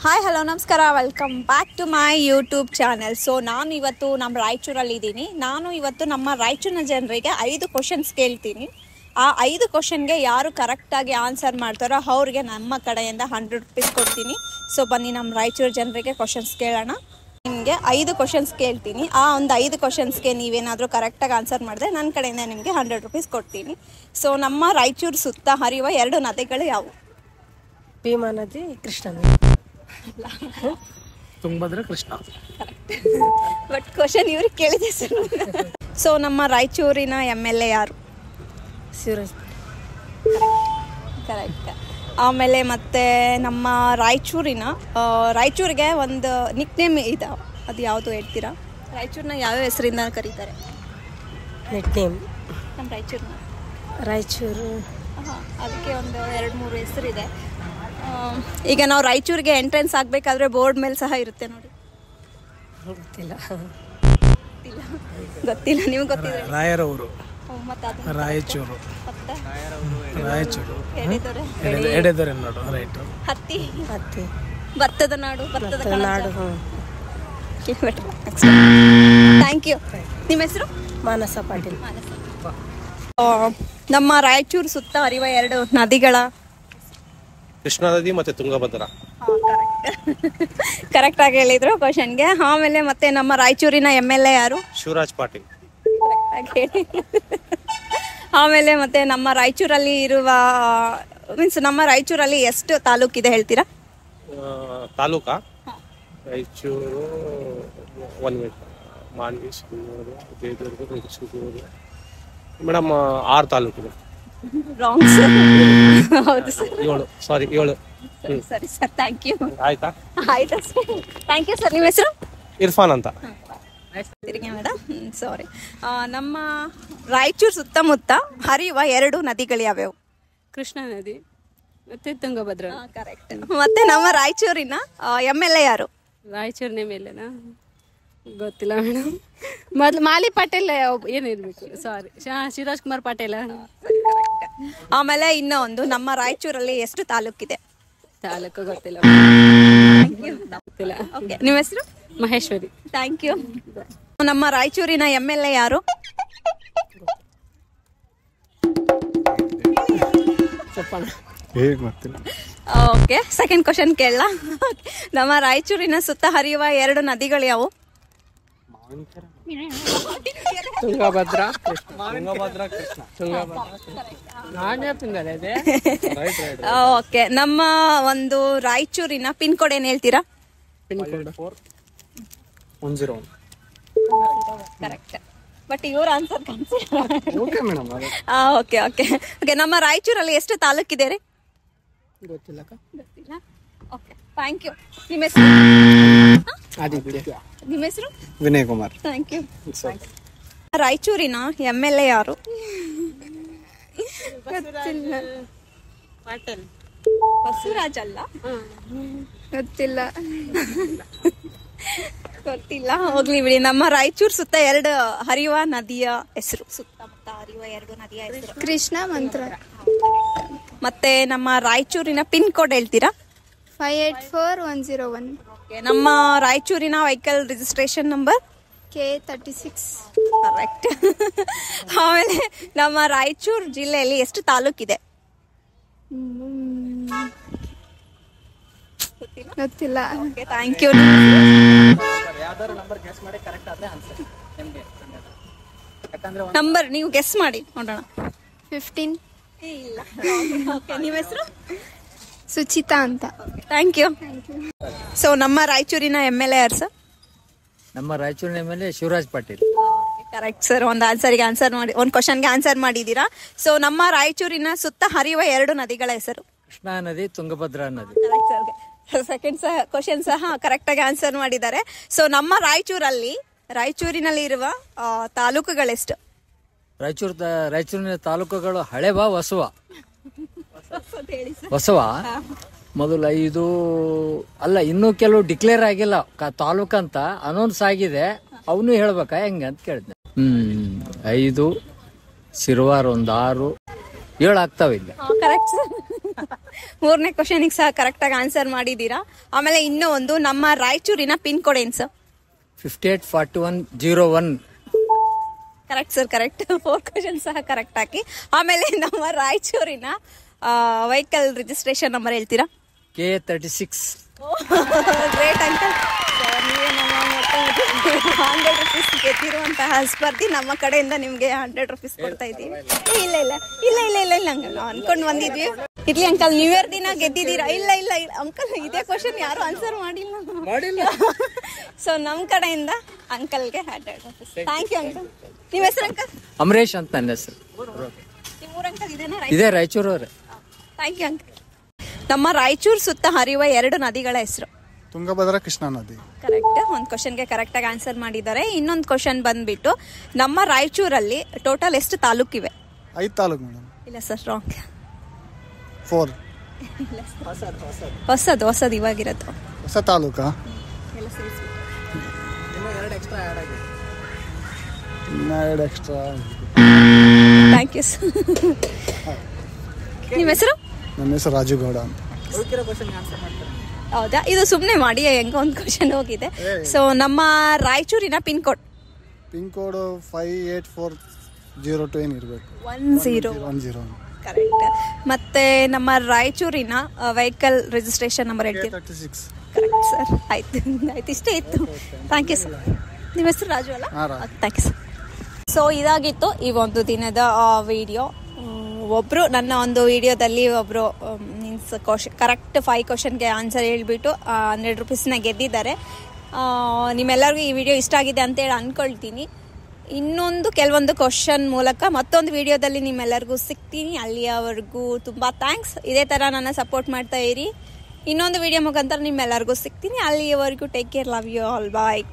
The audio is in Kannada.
ಹಾಯ್ ಹಲೋ ನಮಸ್ಕಾರ, welcome back to my YouTube channel. So ನಾನು ಇವತ್ತು ನಮ್ಮ ರಾಯಚೂರಲ್ಲಿ ಇದ್ದೀನಿ. ನಾನು ಇವತ್ತು ನಮ್ಮ ರಾಯಚೂರಿನ ಜನರಿಗೆ 5 ಕ್ವಶನ್ಸ್ ಕೇಳ್ತೀನಿ. ಆ 5 ಕ್ವಶನ್ಗೆ ಯಾರು ಕರೆಕ್ಟಾಗಿ ಆನ್ಸರ್ ಮಾಡ್ತಾರೋ ಅವ್ರಿಗೆ ನಮ್ಮ ಕಡೆಯಿಂದ 100 ರೂಪೀಸ್ ಕೊಡ್ತೀನಿ. ಸೊ ಬನ್ನಿ ನಮ್ಮ ರಾಯಚೂರು ಜನರಿಗೆ ಕ್ವಶನ್ಸ್ ಕೇಳೋಣ. ನಿಮಗೆ 5 ಕ್ವಶನ್ಸ್ ಕೇಳ್ತೀನಿ. ಆ ಒಂದು 5 ಕ್ವಶನ್ಸ್ಗೆ ನೀವೇನಾದರೂ ಕರೆಕ್ಟಾಗಿ ಆನ್ಸರ್ ಮಾಡಿದ್ರೆ ನನ್ನ ಕಡೆಯಿಂದ ನಿಮಗೆ 100 ರೂಪೀಸ್ ಕೊಡ್ತೀನಿ. ಸೊ ನಮ್ಮ ರಾಯಚೂರು ಸುತ್ತ ಹರಿಯುವ 2 ನದಿಗಳು ಯಾವುವು? ಭೀಮಾ ನದಿ, ಕೃಷ್ಣ ನದಿ. ತುಂಗಭದ್ರಾ, ಕೃಷ್ಣ. ಬಟ್ ಕ್ವಶನ್ ಇವ್ರಿಗೆ ಕೇಳಿದೆ ಸರ್. ಸೊ ನಮ್ಮ ರಾಯಚೂರಿನ MLA ಯಾರು? ಶಿವರಾಜ್. ಕರೆಕ್ಟ್. ಆಮೇಲೆ ಮತ್ತೆ ನಮ್ಮ ರಾಯಚೂರಿಗೆ ಒಂದು ನಿಕ್ ನೇಮ್ ಇದೆ, ಅದು ಯಾವುದು ಹೇಳ್ತೀರಾ? ರಾಯಚೂರನ್ನ ಯಾವ್ಯಾವ ಹೆಸರಿಂದ ಕರೀತಾರೆ? ನಿಕ್ ನೇಮ್ ನಮ್ಮ ರಾಯಚೂರು. ಅದಕ್ಕೆ ಒಂದು 2-3 ಹೆಸರಿದೆ. ಈಗ ನಾವು ರಾಯಚೂರಿಗೆ ಎಂಟ್ರೆನ್ಸ್ ಆಗಬೇಕಾದ್ರೆ ಬೋರ್ಡ್ ಮೇಲೆ ಸಹ ಇರುತ್ತೆ ನೋಡಿ. ಗೊತ್ತಿಲ್ಲ. ನಿಮ್ಗೆ ಗೊತ್ತಿದೆ? ರಾಯರವರು, ರಾಯಚೂರು, ಎಡೆದೊರೆ ನಾಡು, ರೈಟ್. ಹತ್ತಿ, ಹತ್ತಿ, ಭತ್ತದ ನಾಡು, ಭತ್ತದ ನಾಡು. Thank you. ನಿಮ್ಮ ಹೆಸರು? ಮಾನಸ ಪಾಟೀಲ್. ನಮ್ಮ ರಾಯಚೂರು ಸುತ್ತ ಹರಿಯುವ 2 ನದಿಗಳ ಕೃಷ್ಣಾ ನದಿ ಮತ್ತೆ ತುಂಗಭದ್ರಾ. ಕರೆಕ್ಟ್ ಆಗಿ ಹೇಳಿದ್ರು ಕ್ವಶನ್ಗೆ. ಆಮೇಲೆ ಮತ್ತೆ ನಮ್ಮ ರಾಯಚೂರಿನ MLA ಯಾರು? ಶಿವರಾಜ್ ಪಾಟೀಲ್. ಆಮೇಲೆ ಮತ್ತೆ ನಮ್ಮ ರಾಯಚೂರಲ್ಲಿ ಇರುವ ನಮ್ಮ ರಾಯಚೂರಲ್ಲಿ ಎಷ್ಟು ತಾಲೂಕಿದೆ ಹೇಳ್ತೀರಾ? ತಾಲೂಕಾ? ರಾಯಚೂರು, ಮಾನ್ವಿ, ಸಿಂಧೂರು, ದೇವದುರ್ಗ, ಚಿತ್ರದುರ್ಗ. ಮೇಡಮ್ 6 ತಾಲೂಕಿದೆ. Wrong sir. ಹೌದು ಸರ್, 7. ಸರಿ ಸರ್, ಥ್ಯಾಂಕ್ ಯು. ಆಯ್ತಾ? ಆಯ್ತಾ ಸರ್, ಥ್ಯಾಂಕ್ ಯು ಸರ್. ನಿಮ್ಮ ಹೆಸರು? ಇರ್ಫಾನ್ ಅಂತ. ಮೇಡಮ್, ಸಾರಿ. ನಮ್ಮ ರಾಯಚೂರು ಸುತ್ತಮುತ್ತ ಹರಿಯುವ 2 ನದಿಗಳು ಯಾವ್ಯಾವು? ಕೃಷ್ಣಾ ನದಿ ಮತ್ತೆ ತುಂಗಭದ್ರಾ. ಕರೆಕ್ಟ್. ಮತ್ತೆ ನಮ್ಮ ರಾಯಚೂರಿನ MLA ಯಾರು? ರಾಯಚೂರಿನ ಮೇಲೆನಾ ಗೊತ್ತಿಲ್ಲ ಮೇಡಮ್. ಮೊದ್ಲು ಮಾಲಿ ಪಾಟೀಲ್ ಏನಿರ್ಬೇಕು, ಸಾರಿ, ಶಿವರಾಜ್ ಕುಮಾರ್ ಪಾಟೀಲ. ಆಮೇಲೆ ಇನ್ನೊಂದು, ನಮ್ಮ ರಾಯಚೂರಲ್ಲಿ ಎಷ್ಟು ತಾಲೂಕಿದೆ? ತಾಲೂಕು ಗೊತ್ತಿಲ್ಲ. ಗೊತ್ತಿಲ್ಲ. ನಿಮ್ಮ ಹೆಸರು? ಮಹೇಶ್ವರಿ. Thank you. ನಮ್ಮ ರಾಯಚೂರಿನ MLA ಯಾರು? ಓಕೆ, ಸೆಕೆಂಡ್ ಕ್ವಶನ್ ಕೇಳಲ್ಲ. ನಮ್ಮ ರಾಯಚೂರಿನ ಸುತ್ತ ಹರಿಯುವ 2 ನದಿಗಳು ಯಾವುವು? ತುಂಗಭದ್ರಾ, ಓಕೆ. ನಮ್ಮ ಒಂದು ರಾಯಚೂರಿನ ಪಿನ್ ಕೋಡ್ ಏನ್ ಹೇಳ್ತೀರಾ? ಕರೆಕ್ಟ್. ಬಟ್ ಇವ್ರ ಆನ್ಸರ್ ಓಕೆ ಓಕೆ ಓಕೆ. ನಮ್ಮ ರಾಯಚೂರಲ್ಲಿ ಎಷ್ಟು ತಾಲೂಕಿದೆ ರೀ? ಗೊತ್ತಿಲ್ಲ. Okay, thank you. ನಿಮ್ಮ ಹೆಸರು? ನಿಮ್ಮ ಹೆಸರು? ವಿನಯ್ ಕುಮಾರ್. Thank you. ರಾಯಚೂರಿನ MLA ಯಾರು? ಪಾಟೀಲ್. ಬಸವರಾಜ್ ಅಲ್ಲ? ಗೊತ್ತಿಲ್ಲ. ಗೊತ್ತಿಲ್ಲ, ಹೋಗ್ಲಿ ಬಿಡಿ. ನಮ್ಮ ರಾಯಚೂರು ಸುತ್ತ 2 ಹರಿಯುವ ನದಿಯ ಹೆಸರು? ಸುತ್ತಮುತ್ತ ಹರಿಯುವ 2 ನದಿಯ ಹೆಸರು? ಕೃಷ್ಣ, ಮಂತ್ರ. ಮತ್ತೆ ನಮ್ಮ ರಾಯಚೂರಿನ ಪಿನ್ ಕೋಡ್ ಹೇಳ್ತೀರಾ? 584101. ನಮ್ಮ ರಾಯಚೂರಿನ vehicle registration number? K36. Correct. ಆಮೇಲೆ ನಮ್ಮ ರಾಯಚೂರು ಜಿಲ್ಲೆಯಲ್ಲಿ ಎಷ್ಟು ತಾಲೂಕಿದೆ? ಗೊತ್ತಿಲ್ಲ. Thank you. ನಂಬರ್ ನೀವು ಗೆಸ್ ಮಾಡಿ ನೋಡೋಣ. 15. ಇಲ್ಲ. ನಿಮ್ಮ ಹೆಸರು? ಸುಚಿತಾ ಅಂತ. Thank you. ಸೊ ನಮ್ಮ ರಾಯಚೂರಿನ MLA ಯಾರು ಸರ್? ನಮ್ಮ ರಾಯಚೂರಿನ ಮೇಲೆ ಶಿವರಾಜ್ ಪಾಟೀಲ್. Correct sir. ಒಂದು ಕ್ವಶನ್ಗೆ ಆನ್ಸರ್ ಮಾಡಿದ್ದೀರಾ. ಸೊ ನಮ್ಮ ರಾಯಚೂರಿನ ಸುತ್ತ ಹರಿಯುವ 2 ನದಿಗಳ ಹೆಸರು? ಕೃಷ್ಣಾ ನದಿ, ತುಂಗಭದ್ರಾ ನದಿ. Correct sir. ಸೆಕೆಂಡ್ ಕ್ವಶನ್ ಸಹ ಕರೆಕ್ಟ್ ಆಗಿ ಆನ್ಸರ್ ಮಾಡಿದ್ದಾರೆ. ಸೊ ನಮ್ಮ ರಾಯಚೂರಿನಲ್ಲಿ ಇರುವ ತಾಲೂಕುಗಳೆಷ್ಟು? ರಾಯಚೂರಿನ ತಾಲೂಕುಗಳು ಹಳೆವ, ಹೊಸವ. ಹೊಸವ ಮೊದಲು 5 ಅಲ್ಲ, ಇನ್ನೂ ಕೆಲವು ಡಿಕ್ಲೇರ್ ಆಗಿಲ್ಲ ತಾಲೂಕಂತ ಅನೌನ್ಸ್ ಆಗಿದೆ. ಅವನು ಹೇಳ್ಬೇಕಾ ಹೆಂಗ ಅಂತ ಕೇಳಿದ್ನೆ. 5 ಸಿರುವಾರ್ 1 6 7 ಆಗ್ತಾವ ಇಲ್ಲಿ. Correct sir. ಮೂರನೇ ಕ್ವಶನಿಗೆ ಸಹ ಕರೆಕ್ಟಾಗಿ ಆನ್ಸರ್ ಮಾಡಿದ್ದೀರಾ. ಆಮೇಲೆ ಇನ್ನೂ ಒಂದು, ನಮ್ಮ ರಾಯಚೂರಿನ ಪಿನ್ ಕೋಡ್ ಏನು sir? 584101. Correct sir, correct. 4 question ಸಹ ಕರೆಕ್ಟ್ ಹಾಕಿ. ಆಮೇಲೆ ನಮ್ಮ ರಾಯಚೂರಿನ ವೆಹಿಕಲ್ ರಿಜಿಸ್ಟ್ರೇಷನ್ ನಂಬರ್ ಹೇಳ್ತೀರಾ? K36. Great uncle. ನೀವೇ ನಮ್ಮ 100 ರುಪೀಸ್ ಗೆದ್ದಿರುವಂತಹ ಸ್ಪರ್ಧಿ. ನಮ್ಮ ಕಡೆಯಿಂದ ನಿಮ್ಗೆ 100 ರುಪೀಸ್ ಕೊಡ್ತಾ ಇದ್ದೀವಿ. ಇಲ್ಲ ಇಲ್ಲ ಇಲ್ಲ ಇಲ್ಲ ಇಲ್ಲ ಇಲ್ಲ ಅಂಕಲ್, ನಾವು ಅನ್ಕೊಂಡು ಬಂದಿದ್ವಿ. ಇರ್ಲಿ ಅಂಕಲ್, ನ್ಯೂ ಇಯರ್ ದಿನ ಗೆದ್ದಿದ್ದೀರಾ? ಇಲ್ಲ ಇಲ್ಲ ಇಲ್ಲ ಅಂಕಲ್, ಇದೇ ಕ್ವಶನ್ ಯಾರು ಆನ್ಸರ್ ಮಾಡಿಲ್ಲ. ಸೊ ನಮ್ಮ ಕಡೆಯಿಂದ ಅಂಕಲ್ಗೆ 100 ರುಪೀಸ್. Thank you uncle. ನಿಮ್ಮ ಹೆಸರು ಅಂಕಲ್? ಅಮರೇಶ್ ಅಂತ ನನ್ನ ಹೆಸರು. ನಿಮ್ಮ ಊರ ಅಂಕಲ್ ಇದೇನಾ? ಇದೇ ರಾಯಚೂರು ಅವ್ರೆ. Thank you uncle. ನಮ್ಮ ರಾಯಚೂರು ಸುತ್ತ ಹರಿಯುವ 2 ನದಿಗಳ ಹೆಸರು? ತುಂಗಭದ್ರಾ, ಕೃಷ್ಣಾ ನದಿ. ಕರೆಕ್ಟ್. ಒಂದು ಕ್ವಶನ್ಗೆ ಕರೆಕ್ಟಾಗಿ ಆನ್ಸರ್ ಮಾಡಿದ್ದಾರೆ. ಇನ್ನೊಂದು ಕ್ವಶನ್ ಬಂದ್ಬಿಟ್ಟು, ನಮ್ಮ ರಾಯಚೂರಲ್ಲಿ ಟೋಟಲ್ ಎಷ್ಟು ತಾಲೂಕಿವೆ? 5 ತಾಲೂಕು ಮೇಡಮ್. ಇಲ್ಲ ಸರ್, ರಾಂಗ್. 4. ಹೊಸದು ಇವಾಗಿರೋದು. ಹೊಸ ತಾಲೂಕಾ? ಇನ್ನ 2 ಎಕ್ಸ್ಟ್ರಾ. Thank you sir. ನಿಮ್ಮ ಹೆಸರು? ನನ್ನ ಹೆಸರು ರಾಜು ಗೌಡ ಅಂತ. ಹೌದಾ? ಇದು ಸುಮ್ಮನೆ ಮಾಡಿ ಹೆಂಗ ಒಂದು ಕ್ವಶನ್ ಹೋಗಿದೆ. ಸೊ ನಮ್ಮ ರಾಯಚೂರಿನ ಪಿನ್ ಕೋಡ್? ಪಿನ್ ಕೋಡ್ 5840 ಏನಿರಬೇಕು? 10. ಕರೆಕ್ಟ್. ಮತ್ತೆ ನಮ್ಮ ರಾಯಚೂರಿನ ವೆಹಿಕಲ್ ರಿಜಿಸ್ಟ್ರೇಷನ್ ನಂಬರ್ ಹೇಳ್ತೀರಾ? K36. Correct sir. ಆಯ್ತು, ಇಷ್ಟೇ ಇತ್ತು. Thank you sir. ನಿಮ್ಮ ಹೆಸರು ರಾಜು ಅಲ್ಲ? Thank you sir. ಸೊ ಇದಾಗಿತ್ತು ಈ ಒಂದು ದಿನದ ವಿಡಿಯೋ. ಒಬ್ಬರು ನನ್ನ ಒಂದು ವಿಡಿಯೋದಲ್ಲಿ ಒಬ್ಬರು ಮೀನ್ಸ್ ಕರೆಕ್ಟ್ 5 ಕ್ವಶನ್ಗೆ ಆನ್ಸರ್ ಹೇಳ್ಬಿಟ್ಟು 100 ರುಪೀಸ್ನ ಗೆದ್ದಿದ್ದಾರೆ. ನಿಮ್ಮೆಲ್ಲರಿಗೂ ಈ ವಿಡಿಯೋ ಇಷ್ಟ ಆಗಿದೆ ಅಂತೇಳಿ ಅಂದ್ಕೊಳ್ತೀನಿ. ಇನ್ನೊಂದು ಕೆಲವೊಂದು ಕ್ವಶನ್ ಮೂಲಕ ಮತ್ತೊಂದು ವಿಡಿಯೋದಲ್ಲಿ ನಿಮ್ಮೆಲ್ಲರಿಗೂ ಸಿಗ್ತೀನಿ. ಅಲ್ಲಿಯವರೆಗೂ ತುಂಬ ಥ್ಯಾಂಕ್ಸ್. ಇದೇ ಥರ ನನ್ನ ಸಪೋರ್ಟ್ ಮಾಡ್ತಾ ಇರಿ. ಇನ್ನೊಂದು ವಿಡಿಯೋ ಮುಖಾಂತರ ನಿಮ್ಮೆಲ್ಲರಿಗೂ ಸಿಗ್ತೀನಿ. ಅಲ್ಲಿಯವರೆಗೂ take care, love you all, bye.